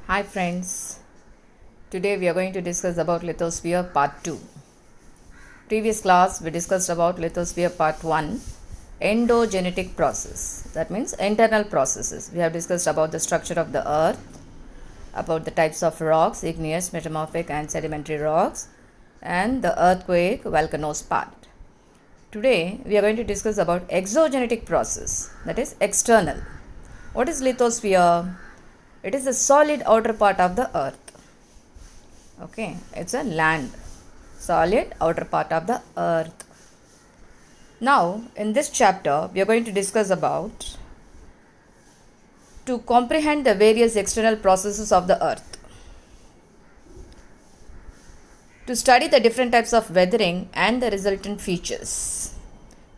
Hi friends, today we are going to discuss about lithosphere part 2. Previous class we discussed about lithosphere part 1, endogenetic process. That means internal processes. We have discussed about the structure of the earth, about the types of rocks, igneous, metamorphic and sedimentary rocks, and the earthquake, volcanoes part. Today we are going to discuss about exogenetic process, that is external. What is lithosphere? It is the solid outer part of the earth. Okay, it's a land, solid outer part of the earth. Now, in this chapter, we are going to discuss about to comprehend the various external processes of the earth. To study the different types of weathering and the resultant features.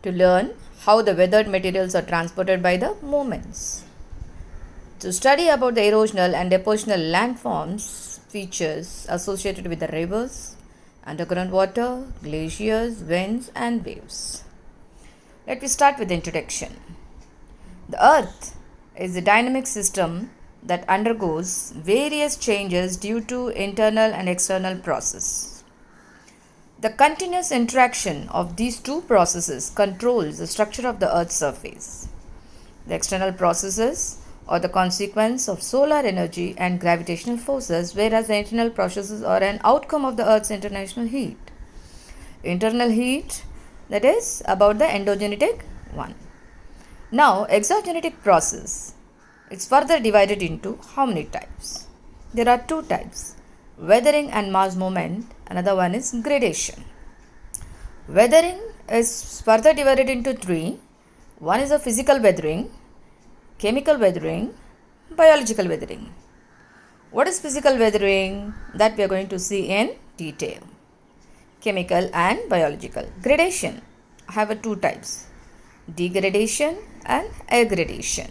To learn how the weathered materials are transported by the movements. To study about the erosional and depositional landforms features associated with the rivers, underground water, glaciers, winds and waves. Let me start with the introduction. The earth is a dynamic system that undergoes various changes due to internal and external processes. The continuous interaction of these two processes controls the structure of the earth's surface. The external processes or the consequence of solar energy and gravitational forces, whereas the internal processes are an outcome of the Earth's internal heat. Internal heat, that is about the endogenetic one. Now, exogenetic process, it's further divided into how many types? There are two types, weathering and mass movement. Another one is gradation. Weathering is further divided into three. One is a physical weathering, chemical weathering, biological weathering. What is physical weathering? That we are going to see in detail. Chemical and biological. Gradation. I have two types, degradation and aggradation.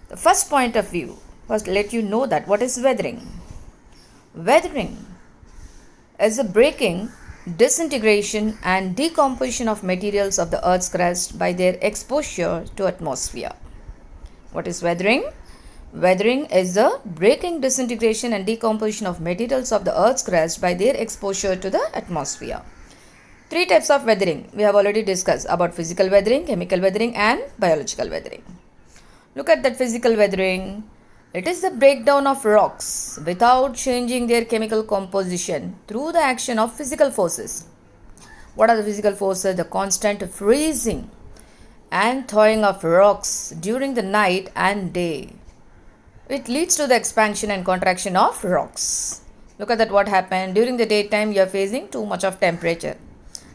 The first point of view, first let you know that what is weathering. Weathering is the breaking, disintegration and decomposition of materials of the earth's crust by their exposure to atmosphere. What is weathering? Weathering is the breaking, disintegration and decomposition of materials of the earth's crust by their exposure to the atmosphere. Three types of weathering we have already discussed about physical weathering, chemical weathering and biological weathering. Look at that physical weathering. It is the breakdown of rocks without changing their chemical composition through the action of physical forces. What are the physical forces? The constant freezing and thawing of rocks during the night and day. It leads to the expansion and contraction of rocks. Look at that, what happened. During the daytime you are facing too much of temperature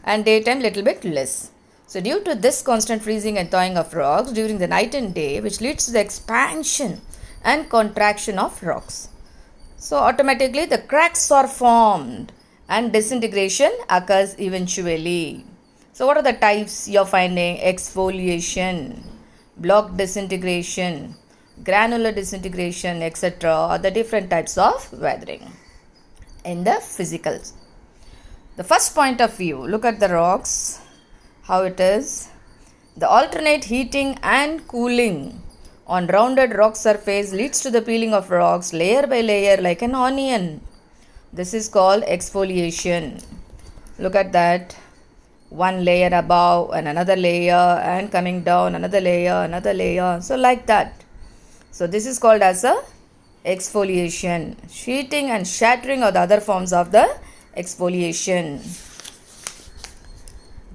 and daytime little bit less. So due to this constant freezing and thawing of rocks during the night and day, which leads to the expansion and contraction of rocks. So automatically the cracks are formed and disintegration occurs eventually. So what are the types you are finding? Exfoliation, block disintegration, granular disintegration, etc. are the different types of weathering in the physicals. The first point of view, look at the rocks, how it is. The alternate heating and cooling on rounded rock surface leads to the peeling of rocks layer by layer like an onion. This is called exfoliation. Look at that. One layer above and another layer and coming down another layer. So like that. So this is called as a exfoliation. Sheeting and shattering are the other forms of the exfoliation.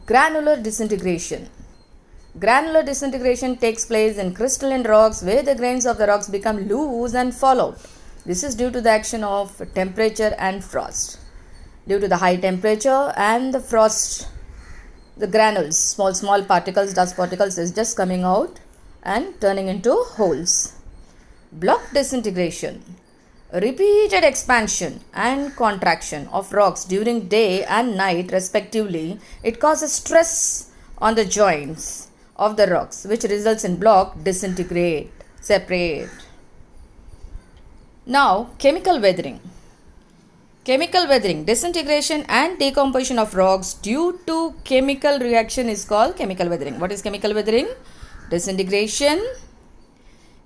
Granular disintegration. Granular disintegration takes place in crystalline rocks where the grains of the rocks become loose and fall out. This is due to the action of temperature and frost. Due to the high temperature and the frost, the granules, small particles, dust particles is just coming out and turning into holes. Block disintegration. Repeated expansion and contraction of rocks during day and night respectively. It causes stress on the joints of the rocks which results in block disintegrate, separate. Now chemical weathering. Chemical weathering, disintegration and decomposition of rocks due to chemical reaction is called chemical weathering. What is chemical weathering? Disintegration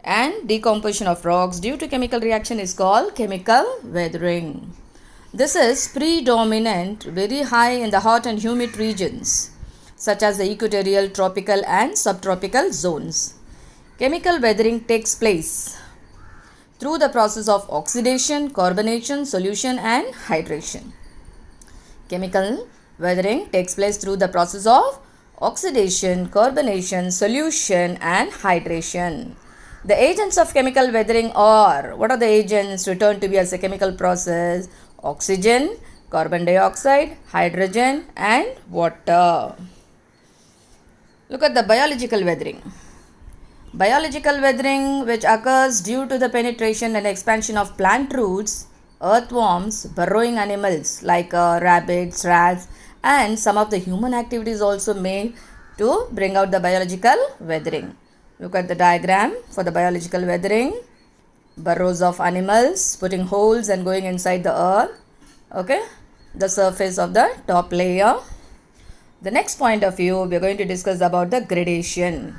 and decomposition of rocks due to chemical reaction is called chemical weathering. This is predominant very high in the hot and humid regions such as the equatorial, tropical and subtropical zones. Chemical weathering takes place through the process of oxidation, carbonation, solution and hydration. Chemical weathering takes place through the process of oxidation, carbonation, solution and hydration. The agents of chemical weathering are, what are the agents returned to be as a chemical process? Oxygen, carbon dioxide, hydrogen and water. Look at the biological weathering. Biological weathering, which occurs due to the penetration and expansion of plant roots, earthworms, burrowing animals like rabbits, rats and some of the human activities also made to bring out the biological weathering. Look at the diagram for the biological weathering. Burrows of animals putting holes and going inside the earth. Okay, the surface of the top layer. The next point of view, we are going to discuss about the gradation.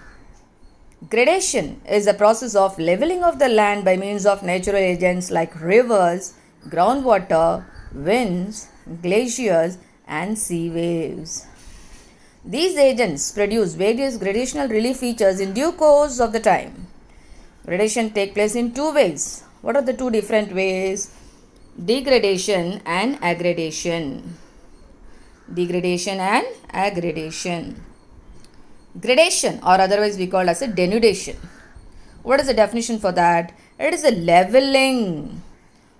Gradation is the process of leveling of the land by means of natural agents like rivers, groundwater, winds, glaciers and sea waves. These agents produce various gradational relief features in due course of the time. Gradation takes place in two ways. What are the two different ways? Degradation and aggradation. Degradation and aggradation. Gradation, or otherwise we call as a denudation. What is the definition for that? It is a leveling,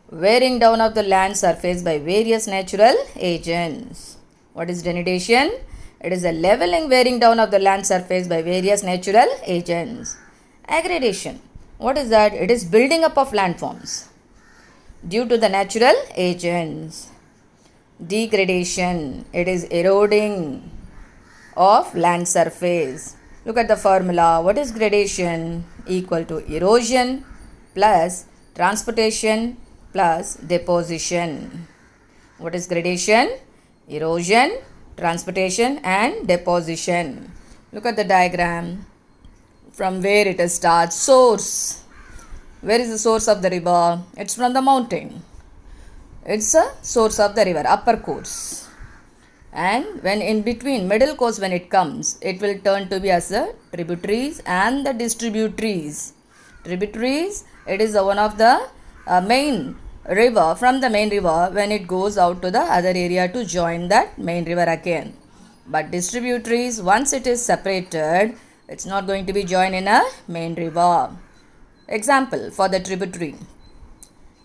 wearing down of the land surface by various natural agents. What is denudation? It is a leveling, wearing down of the land surface by various natural agents. Aggradation. What is that? It is building up of landforms due to the natural agents. Degradation. It is eroding of land surface. Look at the formula. What is gradation? Equal to erosion plus transportation plus deposition. What is gradation? Erosion, transportation and deposition. Look at the diagram. From where it starts. Source. Where is the source of the river? It's from the mountain. It's a source of the river, upper course. And when in between, middle course when it comes, it will turn to be as the tributaries and the distributaries. Tributaries, it is one of the main river, from the main river when it goes out to the other area to join that main river again. But distributaries, once it is separated, it's not going to be joined in a main river. Example for the tributary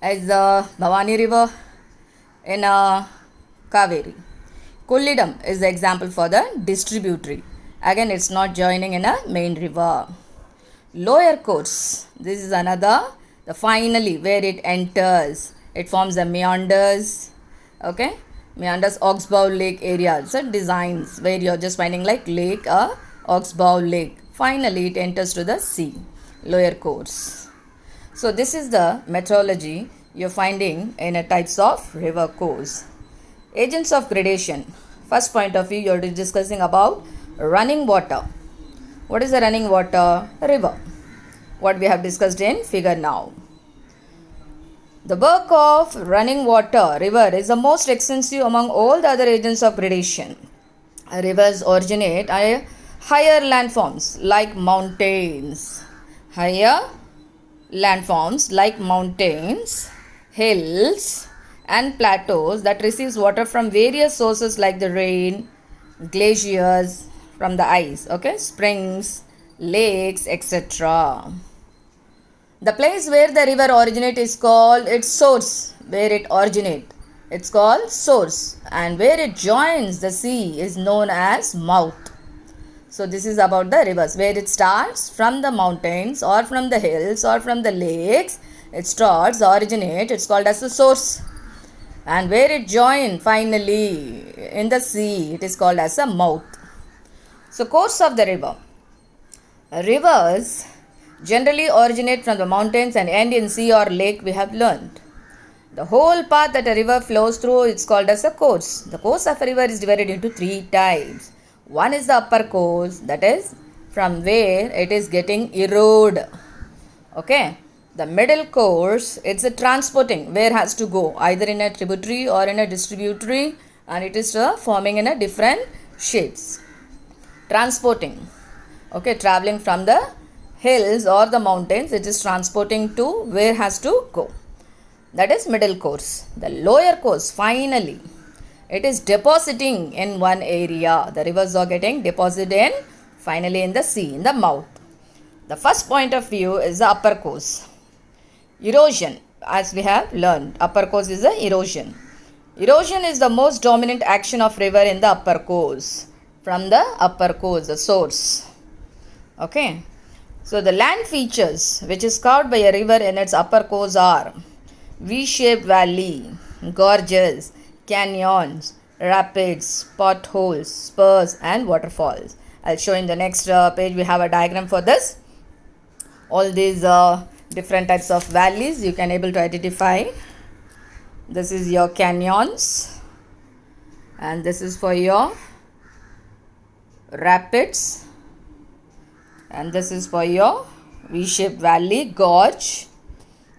is the Bhavani river in Kaveri. Kollidam is the example for the distributary. Again, it's not joining in a main river. Lower course. This is another. Finally, where it enters, it forms the meanders. Okay, meanders, oxbow lake area. So designs where you're just finding like lake, oxbow lake. Finally, it enters to the sea. Lower course. So this is the meteorology you're finding in a types of river course. Agents of gradation. First point of view, you're discussing about running water. What is the running water? River. What we have discussed in figure now. The work of running water, river, is the most extensive among all the other agents of gradation. Rivers originate at higher landforms like mountains. Higher landforms like mountains, hills, and plateaus that receives water from various sources like the rain, glaciers, from the ice, okay, springs, lakes, etc. The place where the river originates is called its source. Where it originates, it's called source, and where it joins the sea is known as mouth. So this is about the rivers, where it starts from the mountains or from the hills or from the lakes. It starts, originates, it's called as the source. And where it joins finally in the sea, it is called as a mouth. So course of the river. Rivers generally originate from the mountains and end in sea or lake, we have learned. The whole path that a river flows through is called as a course. The course of a river is divided into three types. One is the upper course, that is from where it is getting eroded. Okay, the middle course, it's a transporting where has to go either in a tributary or in a distributary, and it is forming in a different shapes. Transporting, okay, traveling from the hills or the mountains, it is transporting to where has to go. That is middle course. The lower course, finally, it is depositing in one area. The rivers are getting deposited in finally in the sea, in the mouth. The first point of view is the upper course. Erosion, as we have learned, upper course is the erosion. Erosion is the most dominant action of river in the upper course. From the upper course, the source. Okay. So the land features which is carved by a river in its upper course are V-shaped valley, gorges, canyons, rapids, potholes, spurs and waterfalls. I'll show in the next page. We have a diagram for this. All these different types of valleys you can able to identify. This is your canyons and this is for your rapids and this is for your V-shaped valley, gorge.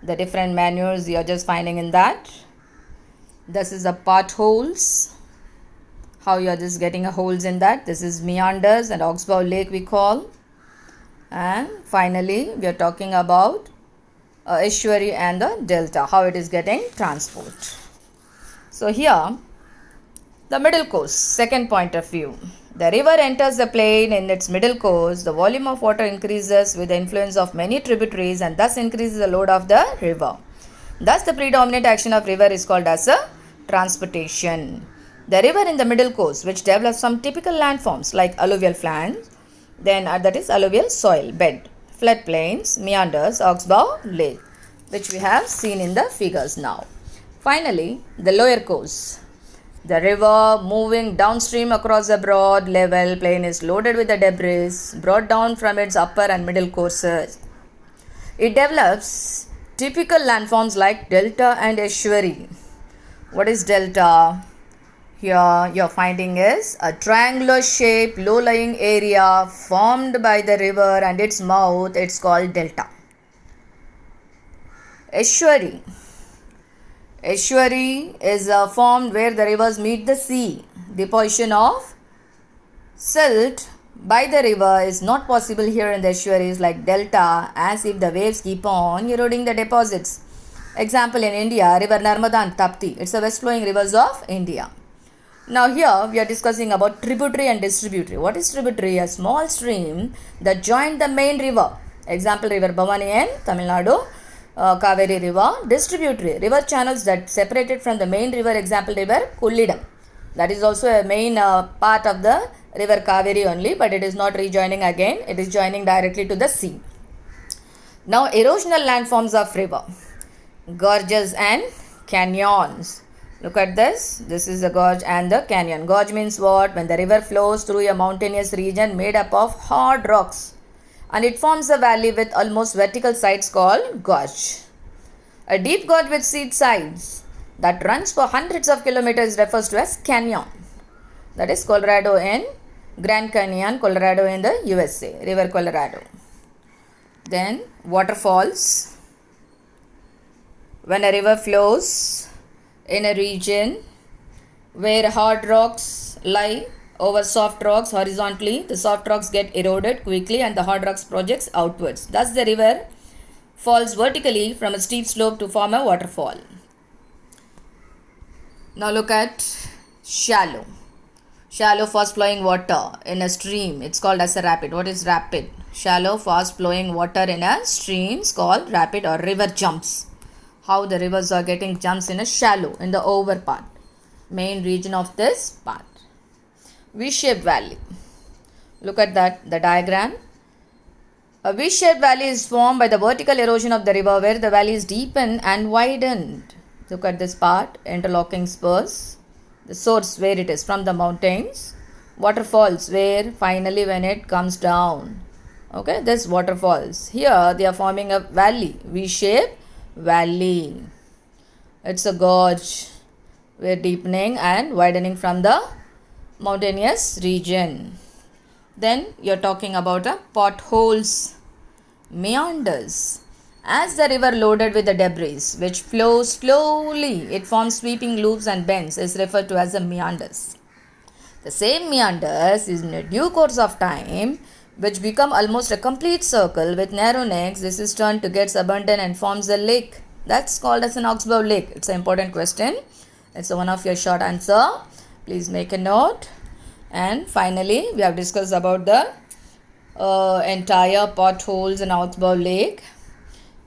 The different manures you are just finding in that. This is the potholes, how you are just getting a holes in that. This is meanders and Oxbow Lake we call. And finally we are talking about estuary and the delta, how it is getting transport. So here the middle course, second point of view. The river enters the plain in its middle course. The volume of water increases with the influence of many tributaries and thus increases the load of the river. Thus the predominant action of river is called as a transportation. The river in the middle course which develops some typical landforms like alluvial flats, then that is alluvial soil bed, floodplains, meanders, Oxbow Lake, which we have seen in the figures now. Finally, the lower course. The river moving downstream across a broad level plain is loaded with the debris brought down from its upper and middle courses. It develops typical landforms like delta and estuary. What is delta? Here you are finding is a triangular shaped low-lying area formed by the river and its mouth. It's called delta. Estuary. Estuary is formed where the rivers meet the sea. Deposition of silt by the river is not possible here in the estuaries like delta, as if the waves keep on eroding the deposits. Example in India, river Narmada and Tapti. It's the west flowing rivers of India. Now here we are discussing about tributary and distributary. What is tributary? A small stream that joined the main river. Example, river Bhavani in Tamil Nadu. Kaveri river. Distributary, river channels that separated from the main river. Example, river Kollidam. That is also a main part of the river Kaveri only, but it is not rejoining again. It is joining directly to the sea. Now erosional landforms of river, gorges and canyons. Look at this. This is the gorge and the canyon. Gorge means what? When the river flows through a mountainous region made up of hard rocks and it forms a valley with almost vertical sides called gorge. A deep gorge with steep sides that runs for hundreds of kilometers refers to as canyon. That is Colorado in Grand Canyon, Colorado in the USA, River Colorado. Then waterfalls. When a river flows in a region where hard rocks lie over soft rocks horizontally, the soft rocks get eroded quickly and the hard rocks projects outwards. Thus the river falls vertically from a steep slope to form a waterfall. Now look at shallow. Shallow fast flowing water in a stream, it's called as a rapid. What is rapid? Shallow fast flowing water in a stream is called rapid or river jumps. How the rivers are getting jumps in a shallow, in the over part, main region of this part. V-shaped valley. Look at that, the diagram. A V-shaped valley is formed by the vertical erosion of the river where the valley is deepened and widened. Look at this part, interlocking spurs. The source where it is from the mountains. Waterfalls where finally when it comes down. Okay, this waterfalls. Here they are forming a valley, V-shaped valley. It's a gorge. We're deepening and widening from the mountainous region. Then you're talking about potholes, meanders. As the river loaded with the debris, which flows slowly, it forms sweeping loops and bends, is referred to as the meanders. The same meanders, in a due course of time, which become almost a complete circle with narrow necks, this is turned to get abundant and forms a lake. That's called as an oxbow lake. It's an important question. It's one of your short answer. Please make a note. And finally, we have discussed about the entire potholes in oxbow lake.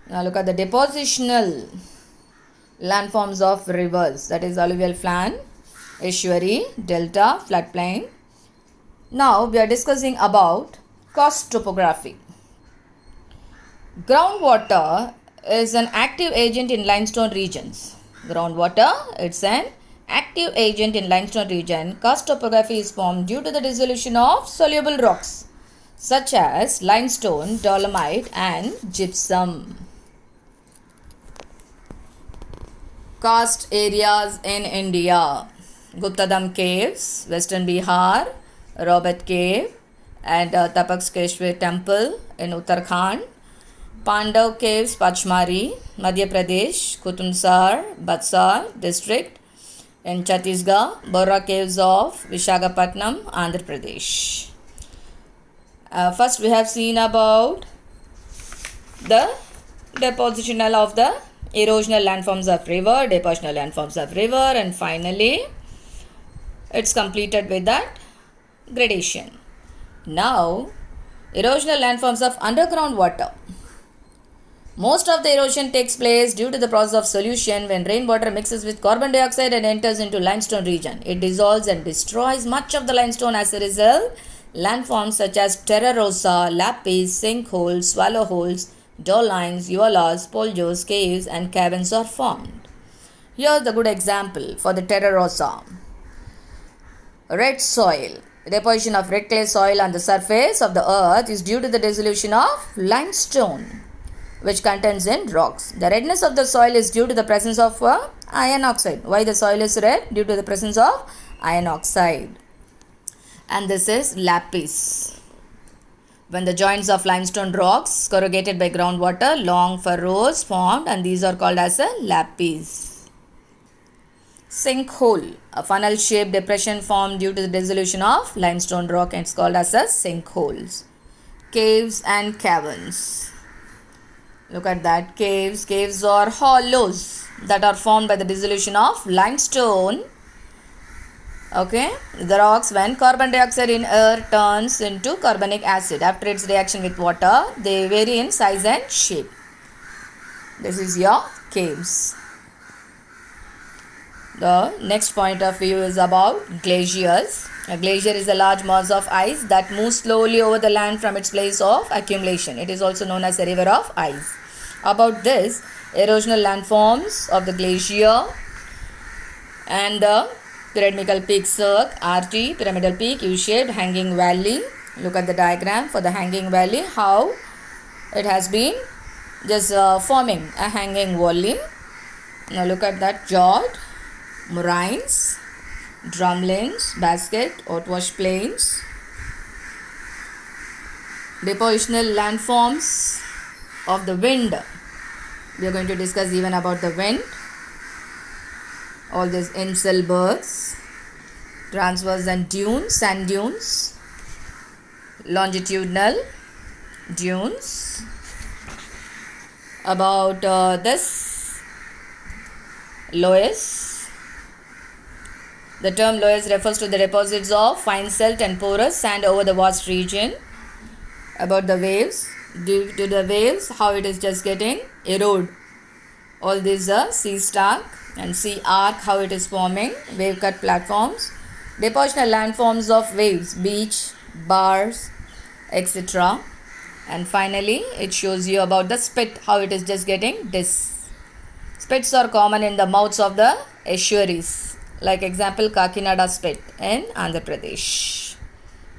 Now look at the depositional landforms of rivers, that is alluvial fan, estuary, delta, floodplain. Now we are discussing about karst topography. Groundwater is an active agent in limestone regions. Groundwater, it's an active agent in limestone region. Karst topography is formed due to the dissolution of soluble rocks such as limestone, dolomite and gypsum. Karst areas in India: Guptadam Caves, Western Bihar, Robert Cave and Tapakeshwar Temple in Uttarakhand, Pandav Caves, Pachmari, Madhya Pradesh, Kutumsar, Batsar district in Chhattisgarh, Bora Caves of Vishakhapatnam, Andhra Pradesh. First we have seen about the depositional of the erosional landforms of river, depositional landforms of river, and finally it's completed with that gradation. Now, erosional landforms of underground water. Most of the erosion takes place due to the process of solution when rainwater mixes with carbon dioxide and enters into limestone region. It dissolves and destroys much of the limestone. As a result, landforms such as terra rossa, lapis, sinkholes, swallow holes, dolines, uolas, poljos, caves and caverns are formed. Here's the good example for the terra rossa. Red soil. Deposition of red clay soil on the surface of the earth is due to the dissolution of limestone, which contains in rocks. The redness of the soil is due to the presence of iron oxide. Why the soil is red? Due to the presence of iron oxide. And this is lapis. When the joints of limestone rocks corrugated by groundwater, long furrows formed, and these are called as a lapis. Sinkhole, a funnel-shaped depression formed due to the dissolution of limestone rock, and it's called as a sinkholes. Caves and caverns. Look at that. Caves are hollows that are formed by the dissolution of limestone. Okay, the rocks, when carbon dioxide in air turns into carbonic acid after its reaction with water, they vary in size and shape. This is your caves. The next point of view is about glaciers. A glacier is a large mass of ice that moves slowly over the land from its place of accumulation. It is also known as a river of ice. About this, erosional landforms of the glacier and the pyramidical peak cirque, RT, pyramidal peak, U-shaped, hanging valley. Look at the diagram for the hanging valley, how it has been just forming a hanging valley. Now look at that: Jord, moraines, drumlins, basket, outwash plains. Depositional landforms of the wind. We are going to discuss even about the wind. All these Inselbergs, transverse and dunes, sand dunes, longitudinal dunes. About this loess. The term loess refers to the deposits of fine silt and porous sand over the vast region. About the waves, due to the waves, how it is just getting erode. All these are sea stack and sea arc, how it is forming, wave cut platforms. Depositional landforms of waves, beach, bars, etc. And finally, it shows you about the spit, how it is just getting dis. Spits are common in the mouths of the estuaries. Like example, Kakinada spit in Andhra Pradesh.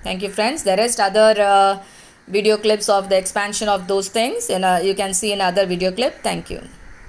Thank you, friends. The rest other video clips of the expansion of those things you can see in other video clip. Thank you.